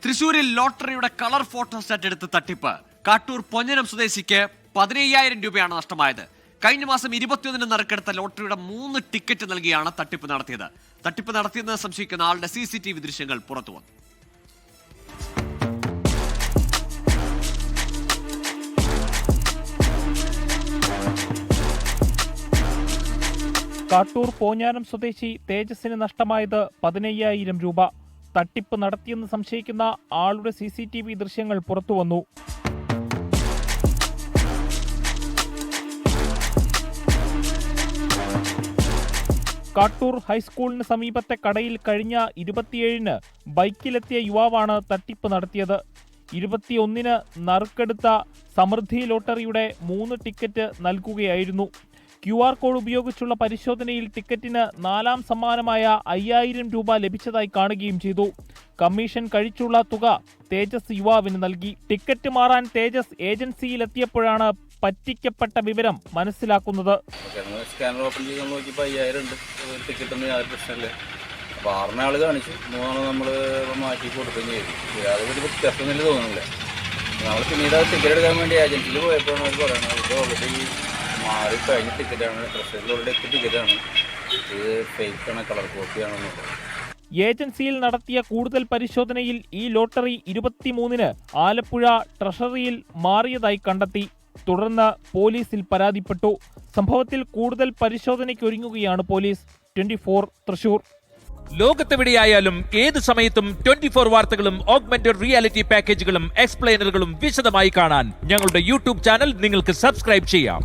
തൃശൂരിൽ ലോട്ടറിയുടെ colour photostat എടുത്ത് തട്ടിപ്പ്. കാട്ടൂർ പൊന്നനം സ്വദേശിക്ക് 15,000 രൂപയാണ് നഷ്ടമായത്. കഴിഞ്ഞ മാസം 21-ന് നറുക്കെടുത്ത ലോട്ടറിയുടെ 3 ടിക്കറ്റ് നൽകിയാണ് തട്ടിപ്പ് നടത്തിയത്. തട്ടിപ്പ് നടത്തിയെന്ന് സംശയിക്കുന്ന ആളുടെ CCTV ദൃശ്യങ്ങൾ പുറത്തുവന്നു. കാട്ടൂർ പോഞ്ഞാനം സ്വദേശി തേജസിന് നഷ്ടമായത് 15,000 രൂപ. തട്ടിപ്പ് നടത്തിയെന്ന് സംശയിക്കുന്ന ആളുടെ CCTV ദൃശ്യങ്ങൾ പുറത്തുവന്നു. കാട്ടൂർ ഹൈസ്കൂളിന് സമീപത്തെ കടയിൽ കഴിഞ്ഞ 27-ന് ബൈക്കിലെത്തിയ യുവാവാണ് തട്ടിപ്പ് നടത്തിയത്. 21-ന് നറുക്കെടുത്ത സമൃദ്ധി ലോട്ടറിയുടെ 3 ടിക്കറ്റ് നൽകുകയായിരുന്നു. QR കോഡ് ഉപയോഗിച്ചുള്ള പരിശോധനയിൽ ടിക്കറ്റിന് 4ാം സമ്മാനമായ 5,000 രൂപ ലഭിച്ചതായി കാണുകയും ചെയ്തു. കമ്മീഷൻ കഴിച്ചുള്ള തുക തേജസ് യുവാവിന് നൽകി. ടിക്കറ്റ് മാറാൻ തേജസ് ഏജൻസിയിലെത്തിയപ്പോഴാണ് പറ്റിക്കപ്പെട്ട വിവരം മനസ്സിലാക്കുന്നത്. സ്കാനർ ഓപ്പൺ ചെയ്ത് നോക്കിയപ്പോൾ 5,000 ഉണ്ട്. ടിക്കറ്റൊന്നും യാതൊരു പ്രശ്നമില്ല. അപ്പോൾ 6 ആൾ കാണിച്ചു, 3 നമ്മൾ മാറ്റി കൊടുക്കുകയും ചെയ്തു. യാതൊരു വ്യത്യാസമൊന്നും തോന്നുന്നില്ല. നമ്മൾ പിന്നീട് ടിക്കറ്റ് എടുക്കാൻ വേണ്ടി ഏജൻസിയിൽ പോയപ്പോഴാണ് അവർ പറയുന്നത് ഓൾറെഡി മാറി കഴിഞ്ഞ ടിക്കറ്റാണ്, ട്രഷറിലൂടെ എത്തിയ ടിക്കറ്റാണ്, ഇത് ഫേക്കാണ്, കളർ കോപ്പിയാണെന്ന്. ഏജൻസിയിൽ നടത്തിയ കൂടുതൽ പരിശോധനയിൽ ഈ ലോട്ടറി 23-ന് ആലപ്പുഴ ട്രഷറിയിൽ മാറിയതായി കണ്ടെത്തി. തുടർന്ന് പോലീസിൽ പരാതിപ്പെട്ടു. സംഭവത്തിൽ കൂടുതൽ പരിശോധനയ്ക്കൊരുങ്ങുകയാണ് പോലീസ്. 24 തൃശൂർ. ലോകത്തെവിടെയായാലും ഏത് സമയത്തും 24 വാർത്തകളും ഓഗ്മെന്റഡ് റിയാലിറ്റി പാക്കേജുകളും എക്സ്പ്ലെയിനറുകളും വിശദമായി കാണാൻ ഞങ്ങളുടെ YouTube ചാനൽ നിങ്ങൾക്ക് സബ്സ്ക്രൈബ് ചെയ്യാം.